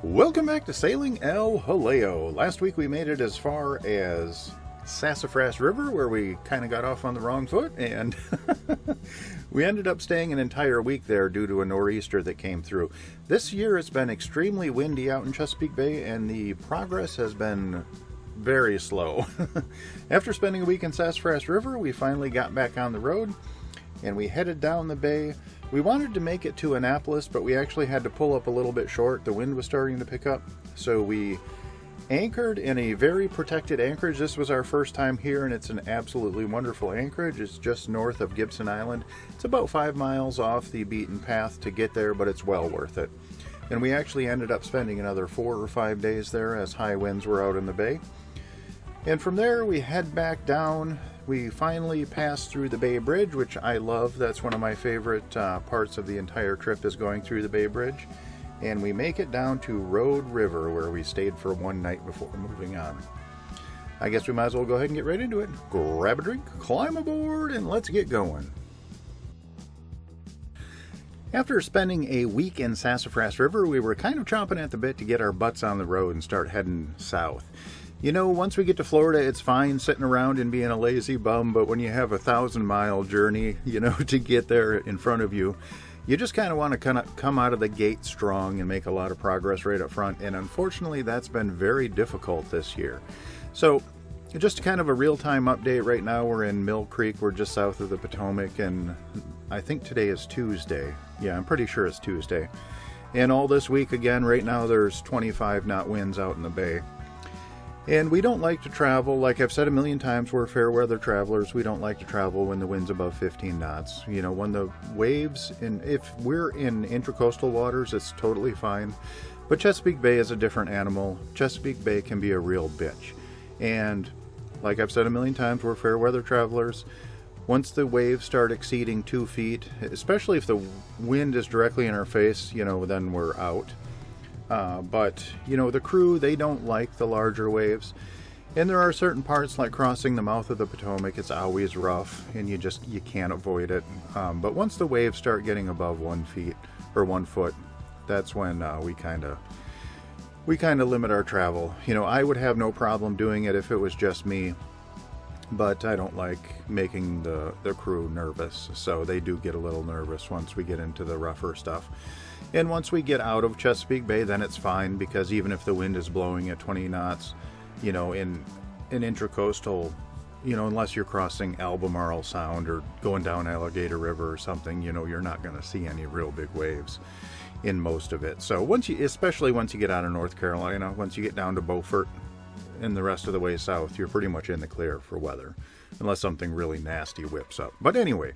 Welcome back to Sailing El Jaleo. Last week we made it as far as Sassafras River, where we kind of got off on the wrong foot, and we ended up staying an entire week there due to a nor'easter that came through. This year it's been extremely windy out in Chesapeake Bay, and the progress has been very slow. After spending a week in Sassafras River, we finally got back on the road, and we headed down the bay. We wanted to make it to Annapolis, but we actually had to pull up a little bit short. The wind was starting to pick up, so we anchored in a very protected anchorage. This was our first time here, and it's an absolutely wonderful anchorage. It's just north of Gibson Island. It's about 5 miles off the beaten path to get there, but it's well worth it. And we actually ended up spending another 4 or 5 days there as high winds were out in the bay. And from there we head back down. We finally passed through the Bainbridge, which I love. That's one of my favorite parts of the entire trip, is going through the Bainbridge. And we make it down to Road River, where we stayed for one night before moving on. I guess we might as well go ahead and get right into it. Grab a drink, climb aboard, and let's get going. After spending a week in Sassafras River, we were kind of chomping at the bit to get our butts on the road and start heading south. You know, once we get to Florida, it's fine sitting around and being a lazy bum, but when you have a 1,000-mile journey, you know, to get there in front of you, you just kind of want to come out of the gate strong and make a lot of progress right up front, and unfortunately that's been very difficult this year. So, just kind of a real-time update. Right now we're in Mill Creek, we're just south of the Potomac, and I think today is Tuesday. Yeah, I'm pretty sure it's Tuesday. And all this week, again, right now there's 25 knot winds out in the bay. And we don't like to travel, like I've said a million times, we're fair weather travelers. We don't like to travel when the wind's above 15 knots. You know, when the waves, and if we're in intracoastal waters, it's totally fine. But Chesapeake Bay is a different animal. Chesapeake Bay can be a real bitch. And like I've said a million times, we're fair weather travelers. Once the waves start exceeding 2 feet, especially if the wind is directly in our face, you know, then we're out. But, you know, the crew, they don't like the larger waves. And there are certain parts, like crossing the mouth of the Potomac, it's always rough, and you can't avoid it. But once the waves start getting above 1 foot, that's when we kind of limit our travel. You know, I would have no problem doing it if it was just me, but I don't like making the crew nervous. So they do get a little nervous once we get into the rougher stuff. And once we get out of Chesapeake Bay, then it's fine, because even if the wind is blowing at 20 knots, you know, in an intracoastal, you know, unless you're crossing Albemarle Sound or going down Alligator River or something, you know, you're not going to see any real big waves in most of it. So especially once you get out of North Carolina, once you get down to Beaufort and the rest of the way south, you're pretty much in the clear for weather, unless something really nasty whips up. But anyway,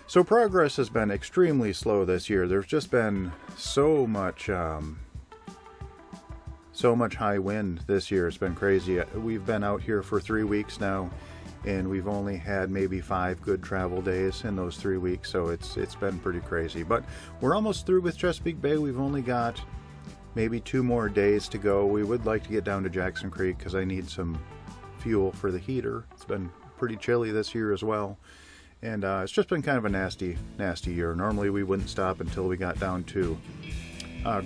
so progress has been extremely slow this year. There's just been so much high wind this year. It's been crazy. We've been out here for 3 weeks now, and we've only had maybe 5 good travel days in those 3 weeks, so it's been pretty crazy. But we're almost through with Chesapeake Bay. We've only got maybe 2 more days to go. We would like to get down to Jackson Creek because I need some fuel for the heater. It's been pretty chilly this year as well. And it's just been kind of a nasty year. Normally we wouldn't stop until we got down to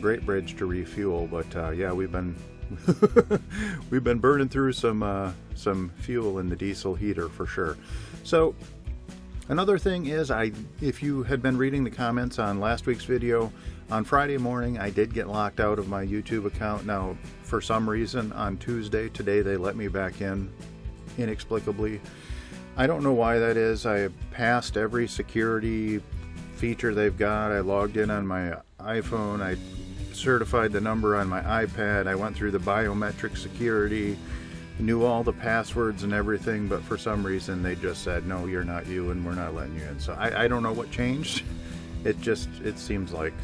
Great Bridge to refuel, but yeah, we've been we've been burning through some fuel in the diesel heater for sure. So another thing is, if you had been reading the comments on last week's video, on Friday morning I did get locked out of my YouTube account. Now, for some reason, on Tuesday, today, they let me back in inexplicably. I don't know why that is. I passed every security feature they've got. I logged in on my iPhone. I certified the number on my iPad. I went through the biometric security, knew all the passwords and everything, but for some reason they just said, no, you're not you, and we're not letting you in. So I don't know what changed. It seems like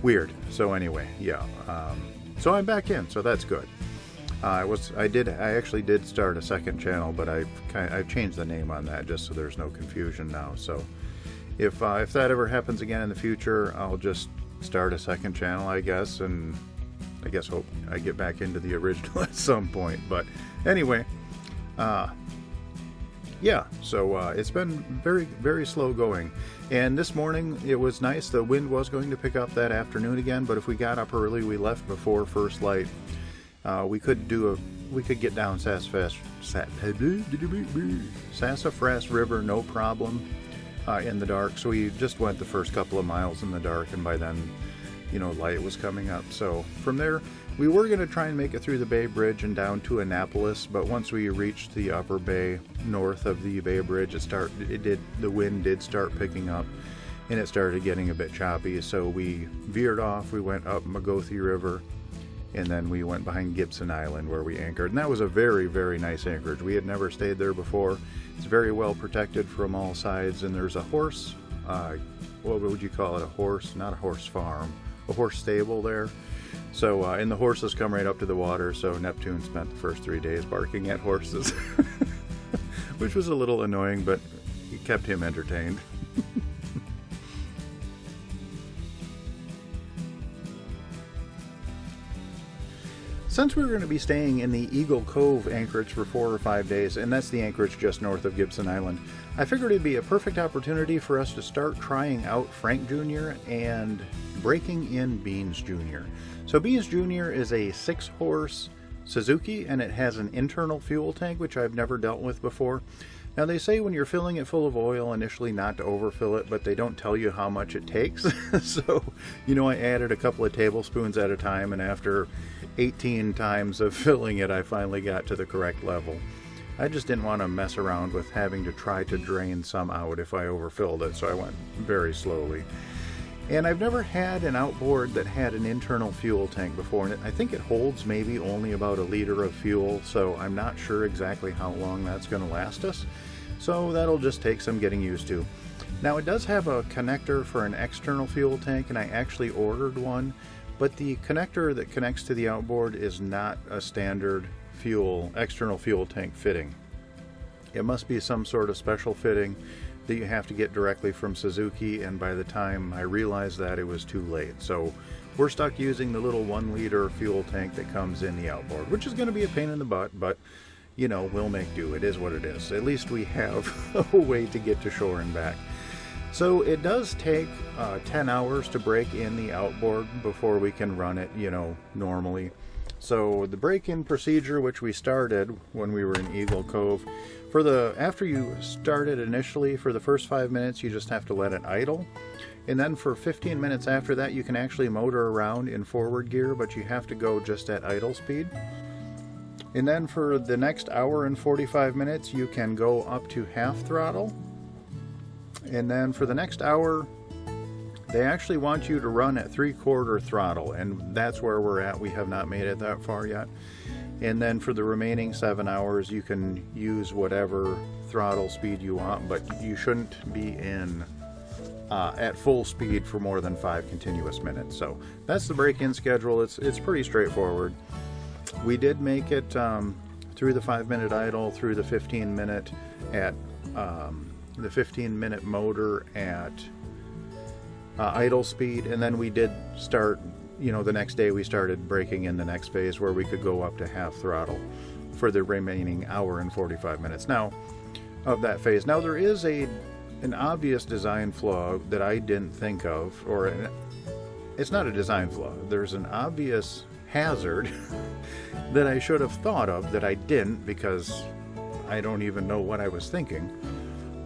weird. So anyway, yeah. So I'm back in, so that's good. I actually did start a second channel, but I've changed the name on that just so there's no confusion now. So if that ever happens again in the future, I'll just start a second channel, I guess, and I guess hope I get back into the original at some point. But anyway, Yeah, so it's been very, very slow going. And this morning it was nice. The wind was going to pick up that afternoon again, but if we got up early, we left before first light. We could get down Sassafras River, no problem, in the dark. So we just went the first couple of miles in the dark, and by then, you know, light was coming up. So from there, we were going to try and make it through the Bainbridge and down to Annapolis, but once we reached the upper bay north of the Bainbridge, the wind did start picking up, and it started getting a bit choppy. So we veered off. We went up Magothi River, and then we went behind Gibson Island where we anchored. And that was a very, very nice anchorage. We had never stayed there before. It's very well protected from all sides, and there's a horse, what would you call it? A horse, not a horse farm, a horse stable there. So, and the horses come right up to the water, so Neptune spent the first 3 days barking at horses, which was a little annoying, but it kept him entertained. Since we're going to be staying in the Eagle Cove anchorage for 4 or 5 days, and that's the anchorage just north of Gibson Island, I figured it'd be a perfect opportunity for us to start trying out Frank Jr. and breaking in Beans Jr. So Beans Jr. is a 6-horse Suzuki, and it has an internal fuel tank, which I've never dealt with before. Now they say when you're filling it full of oil initially not to overfill it, but they don't tell you how much it takes. So, you know, I added a couple of tablespoons at a time, and after 18 times of filling it, I finally got to the correct level. I just didn't want to mess around with having to try to drain some out if I overfilled it, so I went very slowly. And I've never had an outboard that had an internal fuel tank before, and I think it holds maybe only about 1 liter of fuel, so I'm not sure exactly how long that's going to last us. So that'll just take some getting used to. Now it does have a connector for an external fuel tank, and I actually ordered one, but the connector that connects to the outboard is not a standard external fuel tank fitting. It must be some sort of special fitting that you have to get directly from Suzuki, and by the time I realized that, it was too late. So we're stuck using the little 1 liter fuel tank that comes in the outboard, which is going to be a pain in the butt, but you know, we'll make do. It is what it is. At least we have a way to get to shore and back. So it does take 10 hours to break in the outboard before we can run it, you know, normally. So the break-in procedure, which we started when we were in Eagle Cove, after you start it initially, for the first 5 minutes, you just have to let it idle. And then for 15 minutes after that, you can actually motor around in forward gear, but you have to go just at idle speed. And then for the next hour and 45 minutes, you can go up to half throttle. And then for the next hour, they actually want you to run at 3/4 throttle, and that's where we're at. We have not made it that far yet. And then for the remaining 7 hours, you can use whatever throttle speed you want, but you shouldn't be in at full speed for more than 5 continuous minutes. So that's the break-in schedule. It's pretty straightforward. We did make it through the 5-minute idle, through the 15-minute at the 15-minute motor at idle speed, and then we did start, you know, the next day we started breaking in the next phase where we could go up to half throttle for the remaining hour and 45 minutes now of that phase. Now there is an obvious design flaw that I didn't think of, it's not a design flaw, there's an obvious hazard that I should have thought of that I didn't, because I don't even know what I was thinking.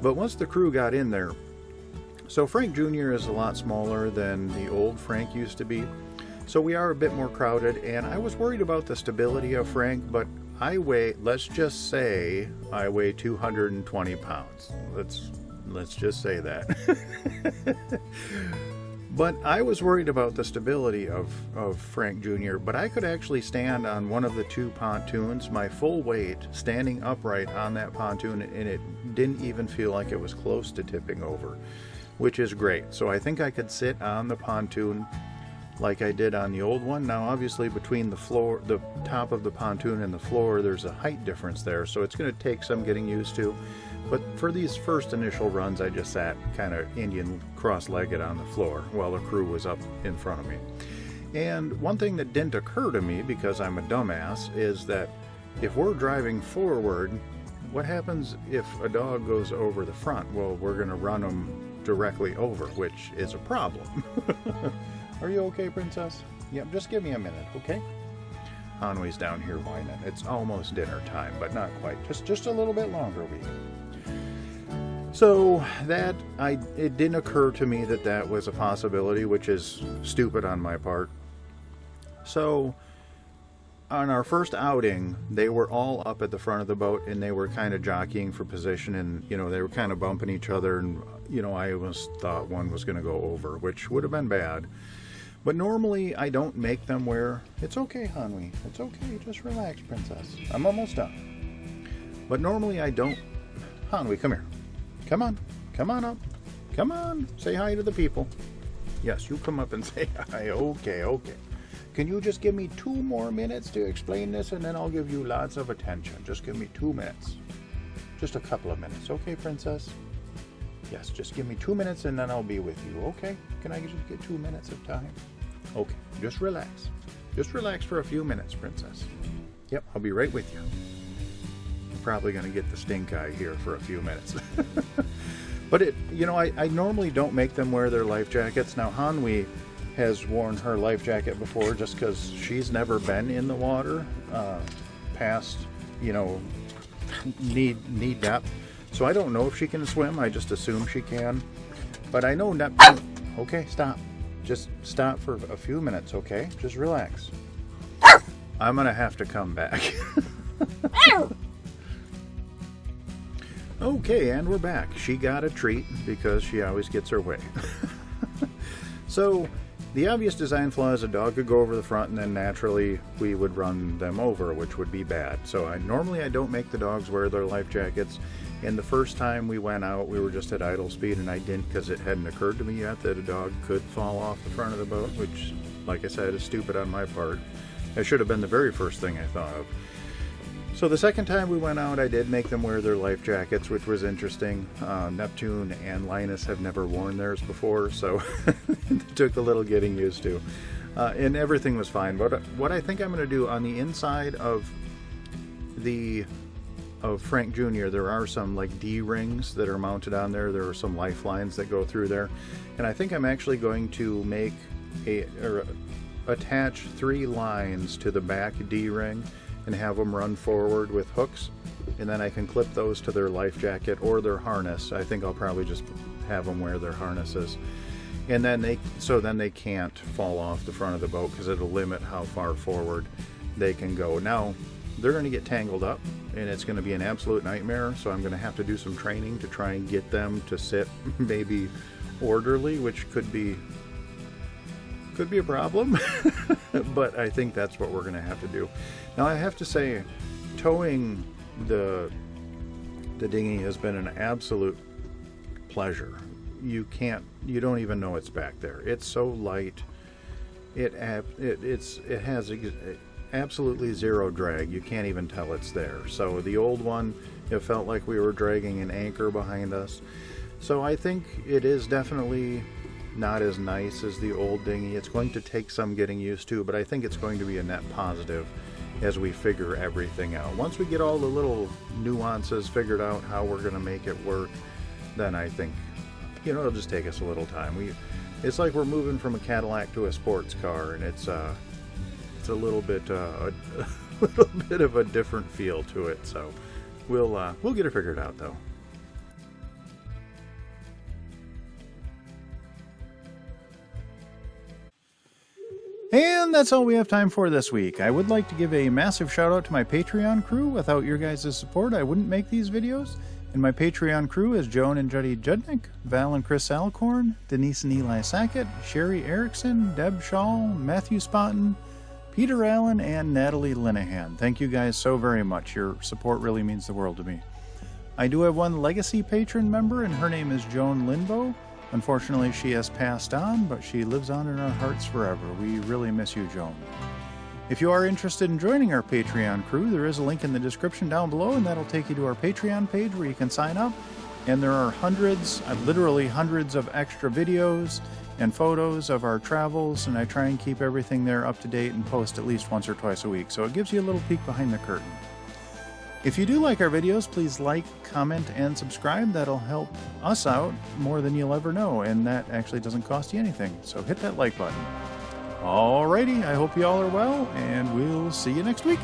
But once the crew got in there, so Frank Jr. is a lot smaller than the old Frank used to be, so we are a bit more crowded, and I was worried about the stability of Frank, but let's just say I weigh 220 pounds. Let's just say that. But I was worried about the stability of Frank Jr., but I could actually stand on one of the 2 pontoons, my full weight, standing upright on that pontoon, and it didn't even feel like it was close to tipping over, which is great. So I think I could sit on the pontoon like I did on the old one. Now obviously between the top of the pontoon and the floor, there's a height difference there, so it's going to take some getting used to. But for these first initial runs, I just sat kind of Indian cross-legged on the floor while the crew was up in front of me. And one thing that didn't occur to me, because I'm a dumbass, is that if we're driving forward what happens if a dog goes over the front? Well, we're going to run them directly over, which is a problem. Are you okay, Princess? Yep, just give me a minute, okay? Hanwi's down here whining. It's almost dinner time, but not quite. Just a little bit longer, we. So it didn't occur to me that was a possibility, which is stupid on my part. So on our first outing, they were all up at the front of the boat, and they were kind of jockeying for position, and they were kind of bumping each other, and I almost thought one was going to go over, which would have been bad. But normally I don't make them wear. It's okay, Hanwi. It's okay. Just relax, Princess. I'm almost done. But normally I don't. Hanwi, come here. Come on. Come on up. Come on. Say hi to the people. Yes, you come up and say hi. Okay, okay. Can you just give me 2 more minutes to explain this, and then I'll give you lots of attention. Just give me 2 minutes. Just a couple of minutes. Okay, Princess? Yes, just give me 2 minutes, and then I'll be with you. Okay? Can I just get 2 minutes of time? Okay, just relax. Just relax for a few minutes, Princess. Yep, I'll be right with you. I'm probably going to get the stink eye here for a few minutes. But I normally don't make them wear their life jackets. Now, Hanwi has worn her life jacket before just because she's never been in the water past, knee depth. So I don't know if she can swim. I just assume she can. But I know Neptune. Okay, stop. Just stop for a few minutes, okay? Just relax. I'm going to have to come back. Okay, and we're back. She got a treat because she always gets her way. So, the obvious design flaw is a dog could go over the front, and then naturally we would run them over, which would be bad. So normally I don't make the dogs wear their life jackets. And the first time we went out, we were just at idle speed, and I didn't because it hadn't occurred to me yet that a dog could fall off the front of the boat, which, like I said, is stupid on my part. That should have been the very first thing I thought of. So the second time we went out, I did make them wear their life jackets, which was interesting. Neptune and Linus have never worn theirs before, so it took a little getting used to. And everything was fine. But what I think I'm going to do on the inside of Frank Jr., there are some like D-rings that are mounted on there. There are some lifelines that go through there. And I think I'm actually going to make attach 3 lines to the back D-ring and have them run forward with hooks, and then I can clip those to their life jacket or their harness. I think I'll probably just have them wear their harnesses, and then they can't fall off the front of the boat because it'll limit how far forward they can go. Now they're going to get tangled up, and it's going to be an absolute nightmare, so I'm going to have to do some training to try and get them to sit maybe orderly, which could be a problem. But I think that's what we're going to have to do. Now I have to say, towing the dinghy has been an absolute pleasure. You don't even know it's back there. It's so light. It has absolutely zero drag. You can't even tell it's there. So the old one, it felt like we were dragging an anchor behind us. So I think it is definitely not as nice as the old dinghy. It's going to take some getting used to, but I think it's going to be a net positive as we figure everything out. Once we get all the little nuances figured out, how we're going to make it work, then I think, it'll just take us a little time. It's like we're moving from a Cadillac to a sports car, and it's a little bit a little bit of a different feel to it. So we'll get it figured out though. And that's all we have time for this week. I would like to give a massive shout out to my Patreon crew. Without your guys' support, I wouldn't make these videos. And my Patreon crew is Joan and Juddy Judnick, Val and Chris Alcorn, Denise and Eli Sackett, Sherry Erickson, Deb Shaw, Matthew Spotton, Peter Allen, and Natalie Linehan. Thank you guys so very much. Your support really means the world to me. I do have one legacy patron member, and her name is Joan Linbo. Unfortunately, she has passed on, but she lives on in our hearts forever. We really miss you, Joan. If you are interested in joining our Patreon crew, there is a link in the description down below, and that'll take you to our Patreon page where you can sign up. And there are literally hundreds of extra videos and photos of our travels, and I try and keep everything there up to date and post at least once or twice a week. So it gives you a little peek behind the curtain. If you do like our videos, please like, comment, and subscribe. That'll help us out more than you'll ever know, and that actually doesn't cost you anything. So hit that like button. Alrighty, I hope you all are well, and we'll see you next week.